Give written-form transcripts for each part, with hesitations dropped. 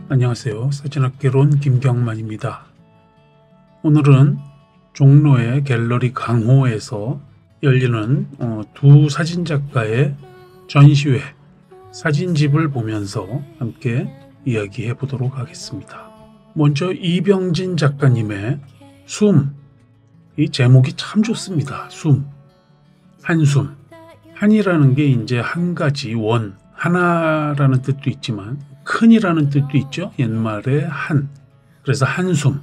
안녕하세요. 사진학개론 김경만입니다. 오늘은 종로의 갤러리 강호에서 열리는 두 사진작가의 전시회 사진집을 보면서 함께 이야기해 보도록 하겠습니다. 먼저 이병진 작가님의 숨, 이 제목이 참 좋습니다. 숨, 한숨. 한이라는 게 이제 한 가지, 원, 하나라는 뜻도 있지만 큰이라는 뜻도 있죠. 옛말에 한. 그래서 한숨,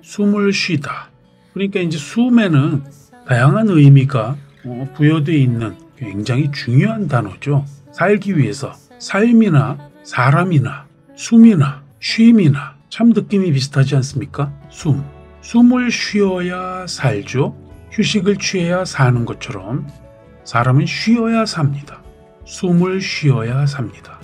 숨을 쉬다. 그러니까 이제 숨에는 다양한 의미가 부여되어 있는 굉장히 중요한 단어죠. 살기 위해서 삶이나 사람이나 숨이나 쉼이나 참 느낌이 비슷하지 않습니까? 숨. 숨을 쉬어야 살죠. 휴식을 취해야 사는 것처럼 사람은 쉬어야 삽니다. 숨을 쉬어야 삽니다.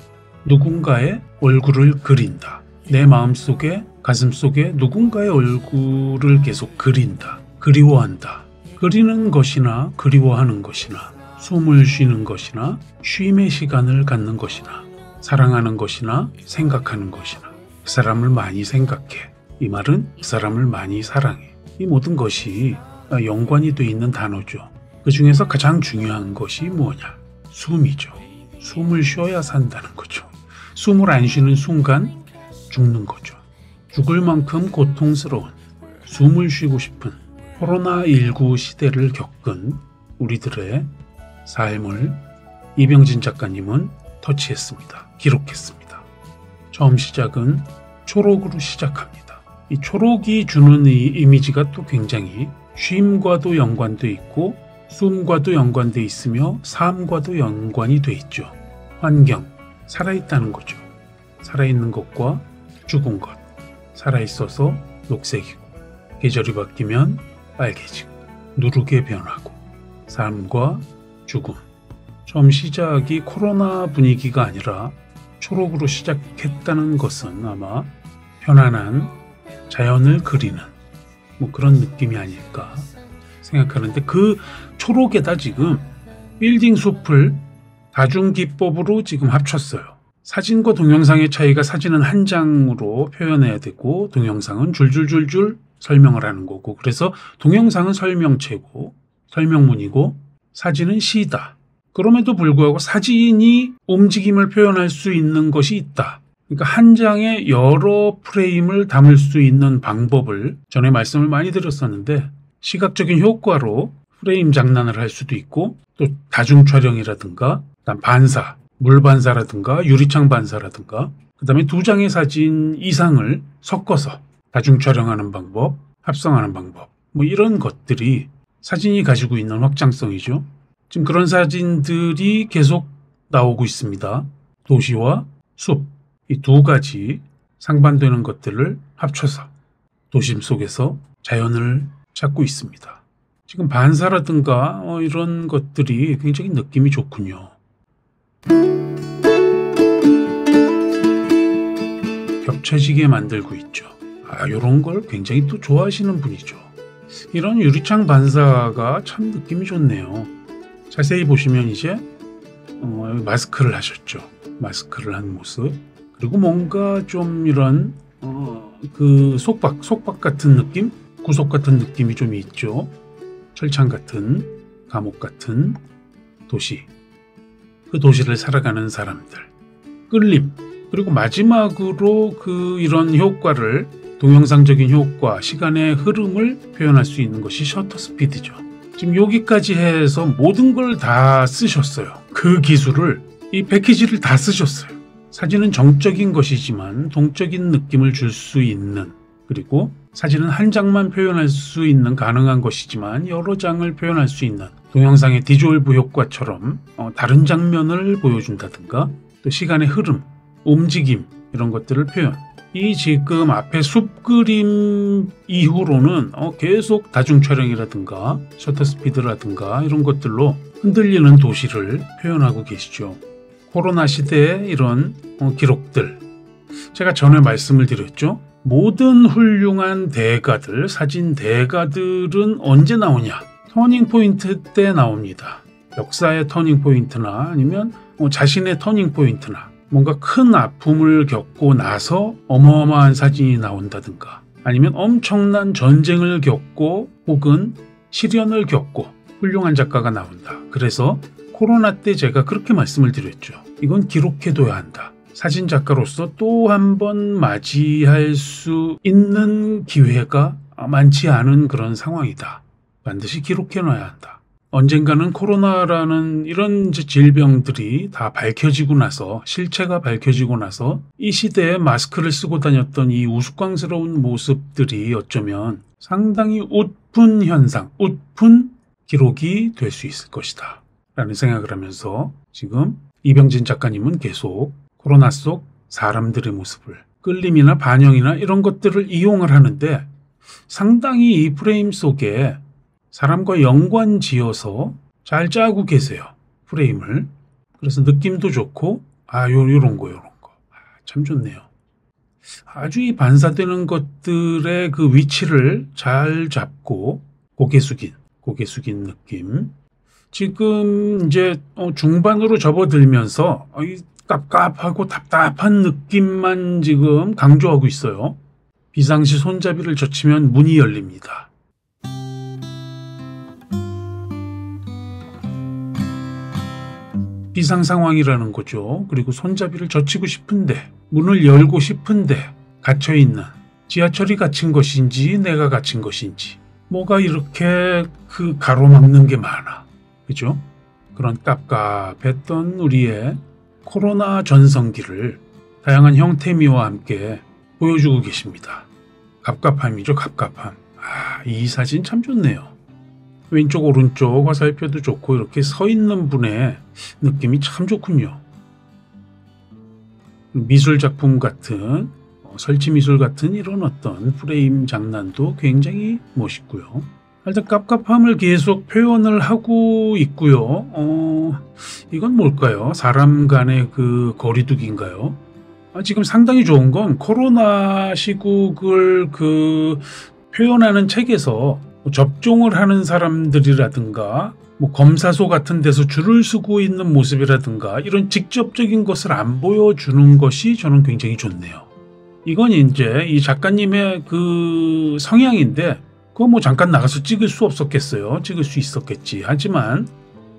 누군가의 얼굴을 그린다. 내 마음속에, 가슴속에 누군가의 얼굴을 계속 그린다. 그리워한다. 그리는 것이나 그리워하는 것이나 숨을 쉬는 것이나 쉼의 시간을 갖는 것이나 사랑하는 것이나 생각하는 것이나 그 사람을 많이 생각해. 이 말은 그 사람을 많이 사랑해. 이 모든 것이 연관이 되어 있는 단어죠. 그 중에서 가장 중요한 것이 뭐냐? 숨이죠. 숨을 쉬어야 산다는 거죠. 숨을 안 쉬는 순간 죽는 거죠. 죽을 만큼 고통스러운 숨을 쉬고 싶은 코로나19 시대를 겪은 우리들의 삶을 이병진 작가님은 터치했습니다. 기록했습니다. 처음 시작은 초록으로 시작합니다. 이 초록이 주는 이 이미지가 또 굉장히 쉼과도 연관되어 있고 숨과도 연관되어 있으며 삶과도 연관이 되어 있죠. 환경, 살아있다는 거죠. 살아있는 것과 죽은 것, 살아있어서 녹색이고 계절이 바뀌면 빨개지고 누르게 변하고 삶과 죽음. 처음 시작이 코로나 분위기가 아니라 초록으로 시작했다는 것은 아마 편안한 자연을 그리는 그런 느낌이 아닐까 생각하는데 그 초록에다 지금 빌딩 숲을 다중기법으로 지금 합쳤어요. 사진과 동영상의 차이가 사진은 한 장으로 표현해야 되고 동영상은 줄줄줄줄 설명을 하는 거고 그래서 동영상은 설명체고 설명문이고 사진은 시다. 그럼에도 불구하고 사진이 움직임을 표현할 수 있는 것이 있다. 그러니까 한 장에 여러 프레임을 담을 수 있는 방법을 전에 말씀을 많이 드렸었는데 시각적인 효과로 프레임 장난을 할 수도 있고 또 다중 촬영이라든가 반사, 물 반사라든가 유리창 반사라든가 그 다음에 두 장의 사진 이상을 섞어서 다중 촬영하는 방법, 합성하는 방법 이런 것들이 사진이 가지고 있는 확장성이죠. 지금 그런 사진들이 계속 나오고 있습니다. 도시와 숲, 이 두 가지 상반되는 것들을 합쳐서 도심 속에서 자연을 찾고 있습니다. 지금 반사라든가 이런 것들이 굉장히 느낌이 좋군요. 겹쳐지게 만들고 있죠. 이런 걸 굉장히 또 좋아하시는 분이죠. 이런 유리창 반사가 참 느낌이 좋네요. 자세히 보시면 이제 마스크를 하셨죠. 마스크를 한 모습. 그리고 뭔가 좀 이런 그 속박 같은 느낌? 구속 같은 느낌이 좀 있죠. 철창 같은, 감옥 같은 도시. 그 도시를 살아가는 사람들. 끌림. 그리고 마지막으로 이런 효과를 동영상적인 효과, 시간의 흐름을 표현할 수 있는 것이 셔터 스피드죠. 지금 여기까지 해서 모든 걸 다 쓰셨어요. 그 기술을, 이 패키지를 다 쓰셨어요. 사진은 정적인 것이지만 동적인 느낌을 줄 수 있는 그리고 사진은 한 장만 표현할 수 있는 가능한 것이지만 여러 장을 표현할 수 있는 동영상의 디졸브 효과처럼 다른 장면을 보여준다든가 또 시간의 흐름, 움직임 이런 것들을 표현. 이 지금 앞에 숲 그림 이후로는 계속 다중 촬영이라든가 셔터 스피드라든가 이런 것들로 흔들리는 도시를 표현하고 계시죠. 코로나 시대의 이런 기록들. 제가 전에 말씀을 드렸죠. 모든 훌륭한 대가들, 사진 대가들은 언제 나오냐? 터닝포인트 때 나옵니다. 역사의 터닝포인트나 아니면 자신의 터닝포인트나 뭔가 큰 아픔을 겪고 나서 어마어마한 사진이 나온다든가 아니면 엄청난 전쟁을 겪고 혹은 시련을 겪고 훌륭한 작가가 나온다. 그래서 코로나 때 제가 그렇게 말씀을 드렸죠. 이건 기록해둬야 한다. 사진작가로서 또 한 번 맞이할 수 있는 기회가 많지 않은 그런 상황이다. 반드시 기록해놔야 한다. 언젠가는 코로나라는 이런 질병들이 다 밝혀지고 나서 실체가 밝혀지고 나서 이 시대에 마스크를 쓰고 다녔던 이 우스꽝스러운 모습들이 어쩌면 상당히 웃픈 현상, 웃픈 기록이 될 수 있을 것이다 라는 생각을 하면서 지금 이병진 작가님은 계속 코로나 속 사람들의 모습을 끌림이나 반영이나 이런 것들을 이용을 하는데 상당히 이 프레임 속에 사람과 연관 지어서 잘 짜고 계세요. 프레임을. 그래서 느낌도 좋고 요런 거. 참 좋네요. 아주 이 반사되는 것들의 그 위치를 잘 잡고 고개 숙인 느낌. 지금 이제 중반으로 접어들면서 이 깝깝하고 답답한 느낌만 지금 강조하고 있어요. 비상시 손잡이를 젖히면 문이 열립니다. 비상 상황이라는 거죠. 그리고 손잡이를 젖히고 싶은데, 문을 열고 싶은데 갇혀있는, 지하철이 갇힌 것인지 내가 갇힌 것인지 뭐가 이렇게 그 가로막는 게 많아. 그죠? 그런 깝깝했던 우리의 코로나 전성기를 다양한 형태미와 함께 보여주고 계십니다. 갑갑함이죠. 갑갑함. 이 사진 참 좋네요. 왼쪽 오른쪽 화살표도 좋고 이렇게 서 있는 분의 느낌이 참 좋군요. 미술작품 같은 설치 미술 같은 이런 어떤 프레임 장난도 굉장히 멋있고요. 일단 깝깝함을 계속 표현을 하고 있고요. 이건 뭘까요? 사람 간의 그 거리두기인가요? 지금 상당히 좋은 건 코로나 시국을 표현하는 책에서 접종을 하는 사람들이라든가 검사소 같은 데서 줄을 서고 있는 모습이라든가 이런 직접적인 것을 안 보여주는 것이 저는 굉장히 좋네요. 이건 이제 이 작가님의 그 성향인데 그거 잠깐 나가서 찍을 수 없었겠어요. 찍을 수 있었겠지. 하지만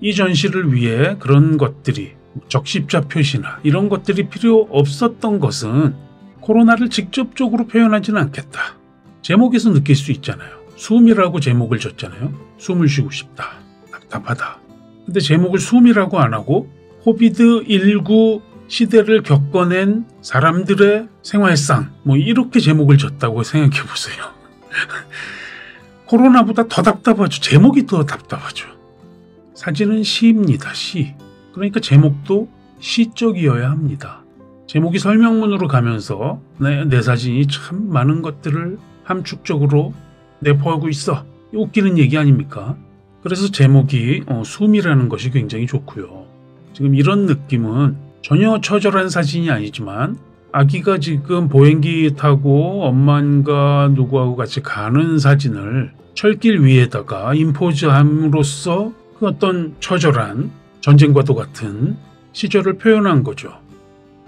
이 전시를 위해 그런 것들이 적십자 표시나 이런 것들이 필요 없었던 것은 코로나를 직접적으로 표현하지는 않겠다. 제목에서 느낄 수 있잖아요. 숨이라고 제목을 줬잖아요. 숨을 쉬고 싶다. 답답하다. 근데 제목을 숨이라고 안 하고 코비드19 시대를 겪어낸 사람들의 생활상 이렇게 제목을 줬다고 생각해 보세요. 코로나보다 더 답답하죠. 제목이 더 답답하죠. 사진은 시입니다. 시. 그러니까 제목도 시적이어야 합니다. 제목이 설명문으로 가면서 내 사진이 참 많은 것들을 함축적으로 내포하고 있어. 웃기는 얘기 아닙니까? 그래서 제목이 숨이라는 것이 굉장히 좋고요. 지금 이런 느낌은 전혀 처절한 사진이 아니지만 아기가 지금 보행기 타고 엄마가 누구하고 같이 가는 사진을 철길 위에다가 인포즈함으로써 그 어떤 처절한 전쟁과도 같은 시절을 표현한 거죠.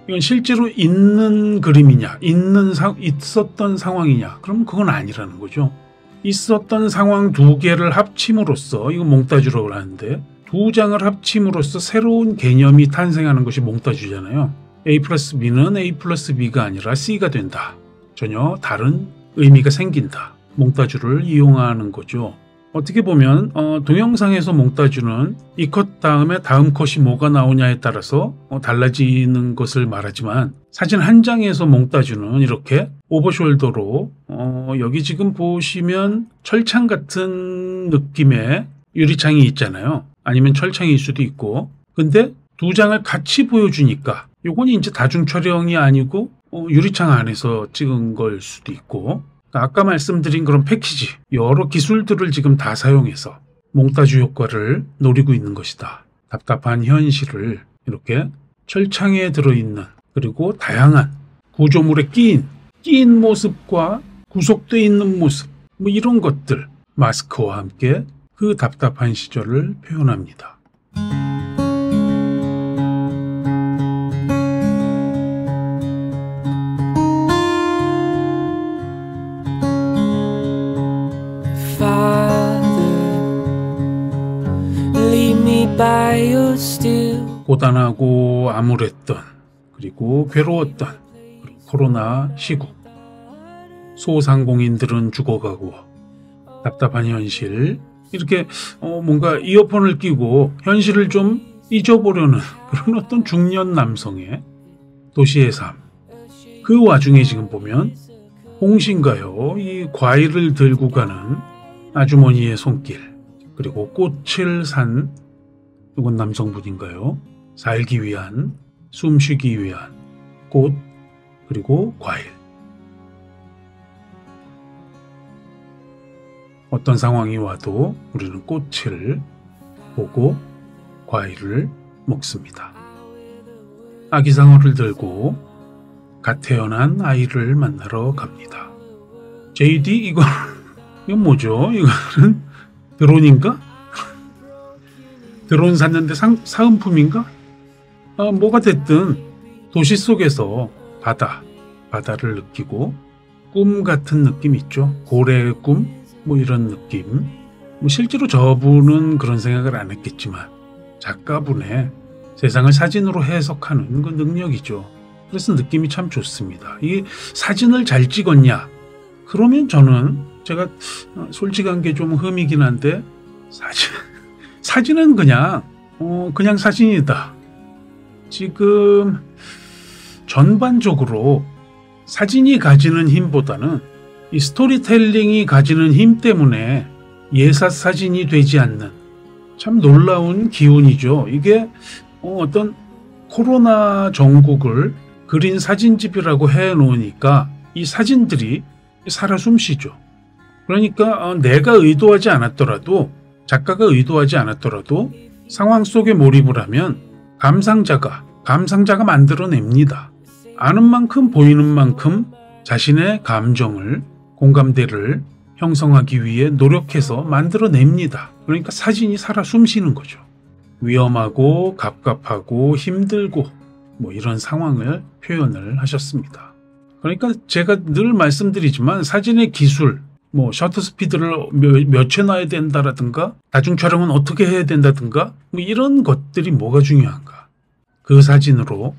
이건 실제로 있는 그림이냐, 있었던 상황이냐, 그럼 그건 아니라는 거죠. 있었던 상황 두 개를 합침으로써, 이거 몽따주라고 하는데, 두 장을 합침으로써 새로운 개념이 탄생하는 것이 몽따주잖아요. A 플러스 B는 A 플러스 B가 아니라 C가 된다. 전혀 다른 의미가 생긴다. 몽따주를 이용하는 거죠. 어떻게 보면 동영상에서 몽따주는 이 컷 다음에 다음 컷이 뭐가 나오냐에 따라서 달라지는 것을 말하지만 사진 한 장에서 몽따주는 이렇게 오버숄더로 여기 지금 보시면 철창 같은 느낌의 유리창이 있잖아요. 아니면 철창일 수도 있고 근데 두 장을 같이 보여주니까 요건 이제 다중 촬영이 아니고 유리창 안에서 찍은 걸 수도 있고 아까 말씀드린 그런 패키지 여러 기술들을 지금 다 사용해서 몽따주 효과를 노리고 있는 것이다. 답답한 현실을 이렇게 철창에 들어있는 그리고 다양한 구조물에 끼인 모습과 구속되어 있는 모습 이런 것들 마스크와 함께 그 답답한 시절을 표현합니다. 고단하고 암울했던, 그리고 괴로웠던 코로나 시국, 소상공인들은 죽어가고 답답한 현실, 이렇게 뭔가 이어폰을 끼고 현실을 좀 잊어보려는 그런 어떤 중년 남성의 도시의 삶. 그 와중에 지금 보면 홍신가요? 이 과일을 들고 가는 아주머니의 손길, 그리고 꽃을 산 이건 남성분인가요? 살기 위한, 숨쉬기 위한 꽃, 그리고 과일. 어떤 상황이 와도 우리는 꽃을 보고 과일을 먹습니다. 아기상어를 들고 갓 태어난 아이를 만나러 갑니다. JD 이건 뭐죠? 이거는 드론인가? 드론 샀는데 사은품인가? 뭐가 됐든 도시 속에서 바다를 느끼고 꿈 같은 느낌 있죠. 고래의 꿈, 뭐 이런 느낌. 뭐 실제로 저분은 그런 생각을 안 했겠지만 작가분의 세상을 사진으로 해석하는 그 능력이죠. 그래서 느낌이 참 좋습니다. 이 사진을 잘 찍었냐? 그러면 저는 제가 솔직한 게 좀 흠이긴 한데 사진은 그냥 사진이다. 지금 전반적으로 사진이 가지는 힘보다는 이 스토리텔링이 가지는 힘 때문에 예사 사진이 되지 않는 참 놀라운 기운이죠. 이게 어떤 코로나 전국을 그린 사진집이라고 해놓으니까 이 사진들이 살아 숨쉬죠. 그러니까 내가 의도하지 않았더라도, 작가가 의도하지 않았더라도 상황 속에 몰입을 하면 감상자가 만들어냅니다. 아는 만큼 보이는 만큼 자신의 감정을, 공감대를 형성하기 위해 노력해서 만들어냅니다. 그러니까 사진이 살아 숨쉬는 거죠. 위험하고 갑갑하고 힘들고 뭐 이런 상황을 표현을 하셨습니다. 그러니까 제가 늘 말씀드리지만 사진의 기술, 뭐 셔터 스피드를 몇 초 놔야 된다라든가 다중 촬영은 어떻게 해야 된다든가 뭐 이런 것들이 뭐가 중요한가. 그 사진으로,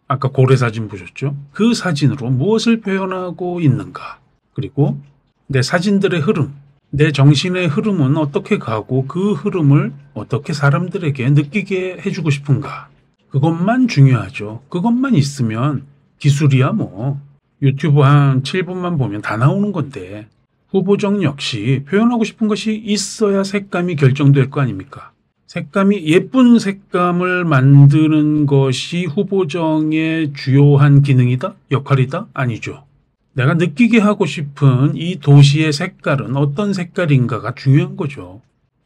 아까 고래 사진 보셨죠? 그 사진으로 무엇을 표현하고 있는가. 그리고 내 사진들의 흐름, 내 정신의 흐름은 어떻게 가고 그 흐름을 어떻게 사람들에게 느끼게 해주고 싶은가. 그것만 중요하죠. 그것만 있으면 기술이야 뭐 유튜브 한 7분만 보면 다 나오는 건데, 후보정 역시 표현하고 싶은 것이 있어야 색감이 결정될 거 아닙니까? 색감이, 예쁜 색감을 만드는 것이 후보정의 주요한 기능이다? 역할이다? 아니죠. 내가 느끼게 하고 싶은 이 도시의 색깔은 어떤 색깔인가가 중요한 거죠.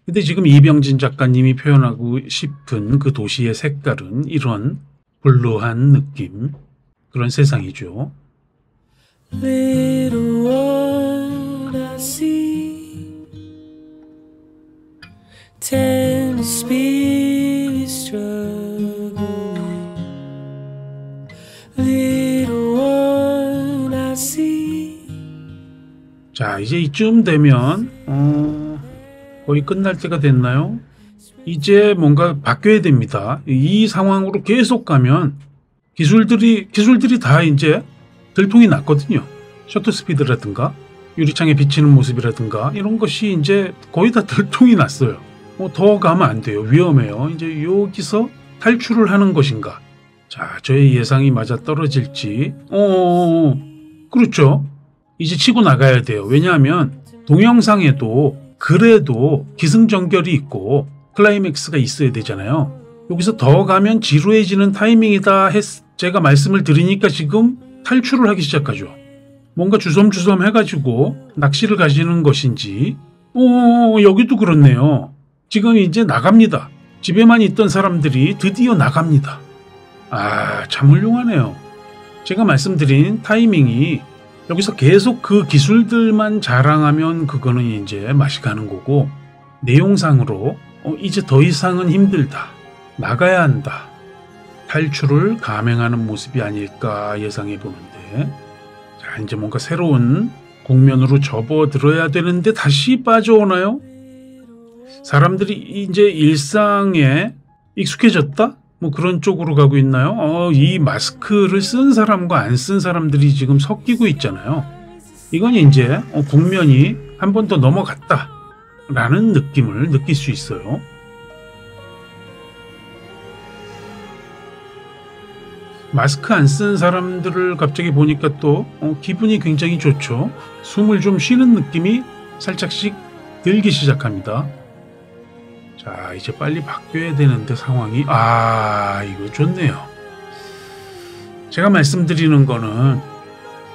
근데 지금 이병진 작가님이 표현하고 싶은 그 도시의 색깔은 이런 블루한 느낌, 그런 세상이죠. Little one I see, tender spirit struggling. Little one I see. 자, 이제 이쯤 되면 거의 끝날 때가 됐나요? 이제 뭔가 바뀌어야 됩니다. 이 상황으로 계속 가면 기술들이 다 이제 들통이 났거든요. 셔터 스피드라든가 유리창에 비치는 모습이라든가 이런 것이 이제 거의 다 들통이 났어요. 더 가면 안 돼요. 위험해요. 이제 여기서 탈출을 하는 것인가. 자, 저의 예상이 맞아 떨어질지. 그렇죠. 이제 치고 나가야 돼요. 왜냐하면 동영상에도 그래도 기승전결이 있고 클라이맥스가 있어야 되잖아요. 여기서 더 가면 지루해지는 타이밍이다 제가 말씀을 드리니까 지금 탈출을 하기 시작하죠. 뭔가 주섬주섬 해가지고 낚시를 가시는 것인지. 여기도 그렇네요. 지금 이제 나갑니다. 집에만 있던 사람들이 드디어 나갑니다. 참 훌륭하네요. 제가 말씀드린 타이밍이 여기서 계속 그 기술들만 자랑하면 그거는 이제 맛이 가는 거고, 내용상으로 이제 더 이상은 힘들다, 나가야 한다, 탈출을 감행하는 모습이 아닐까 예상해 보는데, 자, 이제 뭔가 새로운 국면으로 접어들어야 되는데 다시 빠져오나요? 사람들이 이제 일상에 익숙해졌다? 뭐 그런 쪽으로 가고 있나요? 이 마스크를 쓴 사람과 안 쓴 사람들이 지금 섞이고 있잖아요. 이건 이제 국면이 한 번 더 넘어갔다라는 느낌을 느낄 수 있어요. 마스크 안 쓴 사람들을 갑자기 보니까 또 기분이 굉장히 좋죠. 숨을 좀 쉬는 느낌이 살짝씩 들기 시작합니다. 자, 이제 빨리 바뀌어야 되는데 상황이 이거 좋네요. 제가 말씀드리는 거는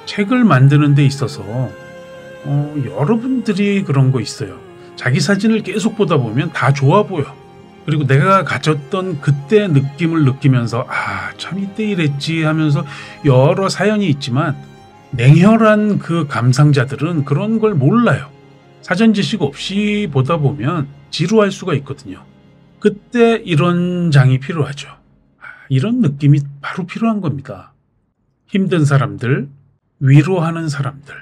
책을 만드는 데 있어서 여러분들이 그런 거 있어요. 자기 사진을 계속 보다 보면 다 좋아 보여. 그리고 내가 가졌던 그때 느낌을 느끼면서 참 이때 이랬지 하면서 여러 사연이 있지만 냉혈한 그 감상자들은 그런 걸 몰라요. 사전 지식 없이 보다 보면 지루할 수가 있거든요. 그때 이런 장이 필요하죠. 이런 느낌이 바로 필요한 겁니다. 힘든 사람들, 위로하는 사람들,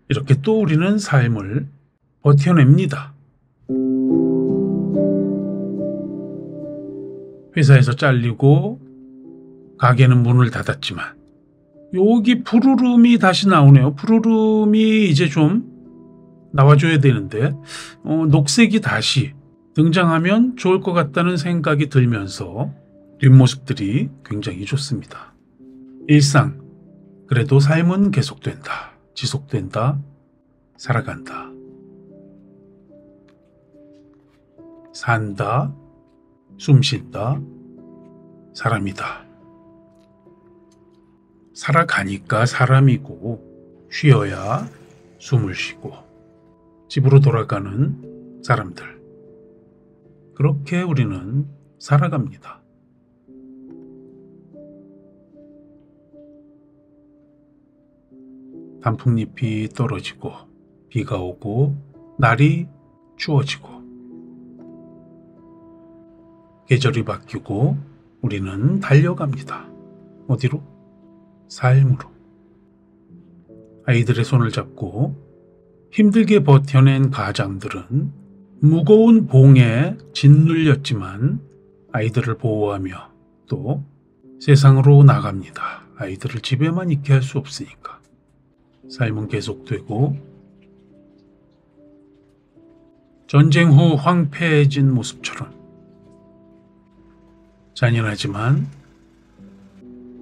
이렇게 또 우리는 삶을 버텨냅니다. 회사에서 잘리고 가게는 문을 닫았지만 여기 푸르름이 다시 나오네요. 푸르름이 이제 좀 나와줘야 되는데 녹색이 다시 등장하면 좋을 것 같다는 생각이 들면서 뒷모습들이 굉장히 좋습니다. 일상, 그래도 삶은 계속된다, 지속된다, 살아간다, 산다, 숨쉰다, 사람이다. 살아가니까 사람이고 쉬어야 숨을 쉬고 집으로 돌아가는 사람들. 그렇게 우리는 살아갑니다. 단풍잎이 떨어지고 비가 오고 날이 추워지고 계절이 바뀌고 우리는 달려갑니다. 어디로? 삶으로. 아이들의 손을 잡고 힘들게 버텨낸 가장들은 무거운 봉에 짓눌렸지만 아이들을 보호하며 또 세상으로 나갑니다. 아이들을 집에만 있게 할 수 없으니까. 삶은 계속되고 전쟁 후 황폐해진 모습처럼 잔인하지만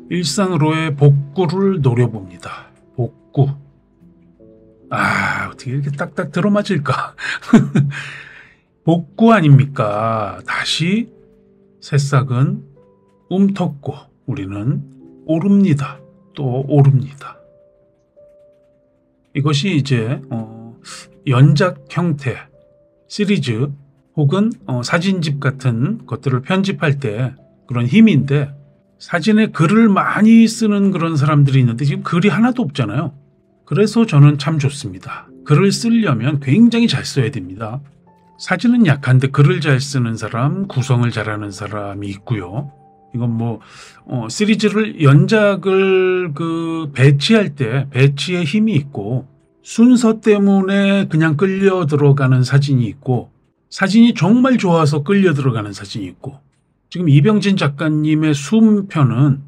일상으로의 복구를 노려봅니다. 복구. 어떻게 이렇게 딱딱 들어맞을까? 복구 아닙니까? 다시 새싹은 움텄고 우리는 오릅니다. 또 오릅니다. 이것이 이제 연작 형태 시리즈 혹은 사진집 같은 것들을 편집할 때 그런 힘인데, 사진에 글을 많이 쓰는 그런 사람들이 있는데 지금 글이 하나도 없잖아요. 그래서 저는 참 좋습니다. 글을 쓰려면 굉장히 잘 써야 됩니다. 사진은 약한데 글을 잘 쓰는 사람, 구성을 잘하는 사람이 있고요. 이건 시리즈를 연작을 배치할 때 배치에 힘이 있고, 순서 때문에 그냥 끌려 들어가는 사진이 있고, 사진이 정말 좋아서 끌려 들어가는 사진이 있고, 지금 이병진 작가님의 숨편은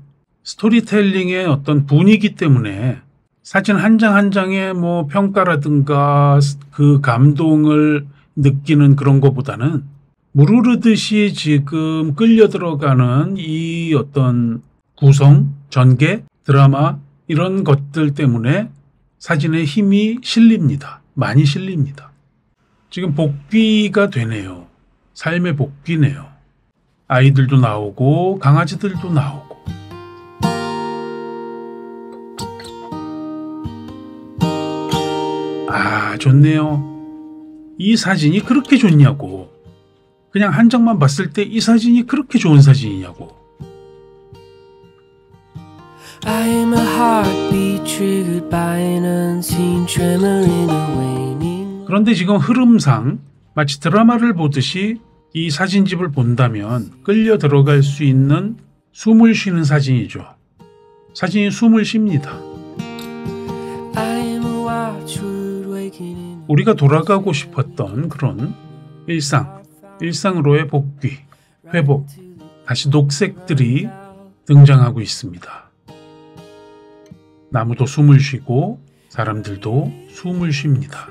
스토리텔링의 어떤 분위기 때문에 사진 한 장 한 장의 평가라든가 그 감동을 느끼는 그런 것보다는 무르르듯이 지금 끌려 들어가는 이 어떤 구성, 전개, 드라마 이런 것들 때문에 사진에 힘이 실립니다. 많이 실립니다. 지금 복귀가 되네요. 삶의 복귀네요. 아이들도 나오고 강아지들도 나오고. 좋네요. 이 사진이 그렇게 좋냐고. 그냥 한 장만 봤을 때 이 사진이 그렇게 좋은 사진이냐고. I am a heartbeat triggered by an unseen tremor in a waning. 그런데 지금 흐름상 마치 드라마를 보듯이 이 사진집을 본다면 끌려 들어갈 수 있는 숨을 쉬는 사진이죠. 사진이 숨을 쉽니다. I am a watchword waking. 우리가 돌아가고 싶었던 그런 일상으로의 복귀, 회복, 다시 녹색들이 등장하고 있습니다. 나무도 숨을 쉬고 사람들도 숨을 쉽니다.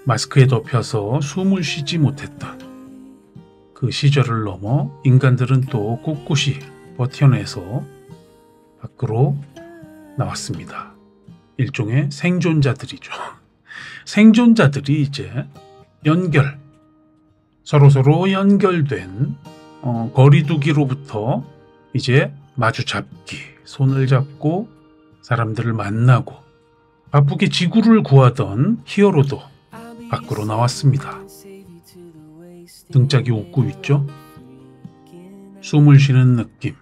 마스크에 덮여서 숨을 쉬지 못했던 그 시절을 넘어 인간들은 또 꿋꿋이 버텨내서 밖으로 나왔습니다. 일종의 생존자들이죠. 생존자들이 이제 서로 연결된 거리두기로부터 이제 마주 잡기, 손을 잡고 사람들을 만나고 바쁘게 지구를 구하던 히어로도 밖으로 나왔습니다. 등짝이 웃고 있죠? 숨을 쉬는 느낌,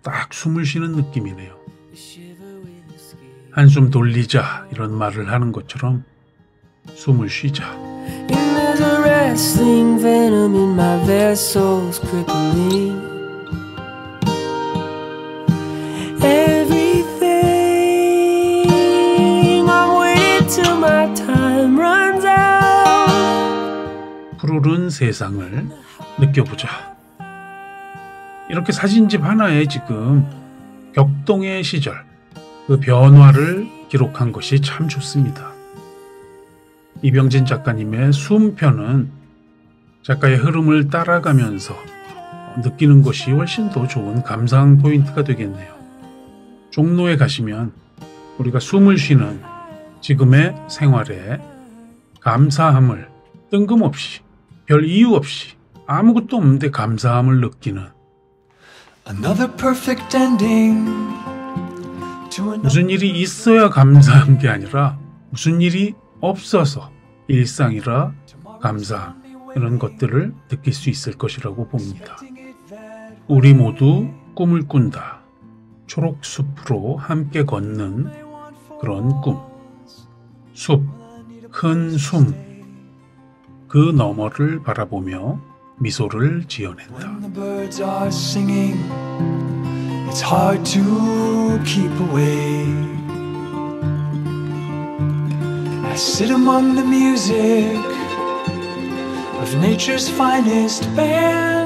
딱 숨을 쉬는 느낌이네요. 한숨 돌리자 이런 말을 하는 것처럼 숨을 쉬자. There's a wrestling venom in my vessels crippling everything. I'm waiting till my time runs out. 푸르른 세상을 느껴보자. 이렇게 사진집 하나에 지금 격동의 시절, 그 변화를 기록한 것이 참 좋습니다. 이병진 작가님의 숨편은 작가의 흐름을 따라가면서 느끼는 것이 훨씬 더 좋은 감상 포인트가 되겠네요. 종로에 가시면 우리가 숨을 쉬는 지금의 생활에 감사함을 뜬금없이 별 이유 없이 아무것도 없는데 감사함을 느끼는 Another perfect ending to 무슨 일이 있어야 감사한 게 아니라 무슨 일이 없어서 일상이라 감사함 이런 것들을 느낄 수 있을 것이라고 봅니다. 우리 모두 꿈을 꾼다. 초록숲으로 함께 걷는 그런 꿈. 숲, 큰 숨, 그 너머를 바라보며 미소를 지어낸다. When the birds are singing, it's hard to keep away. I sit among the music of nature's finest band.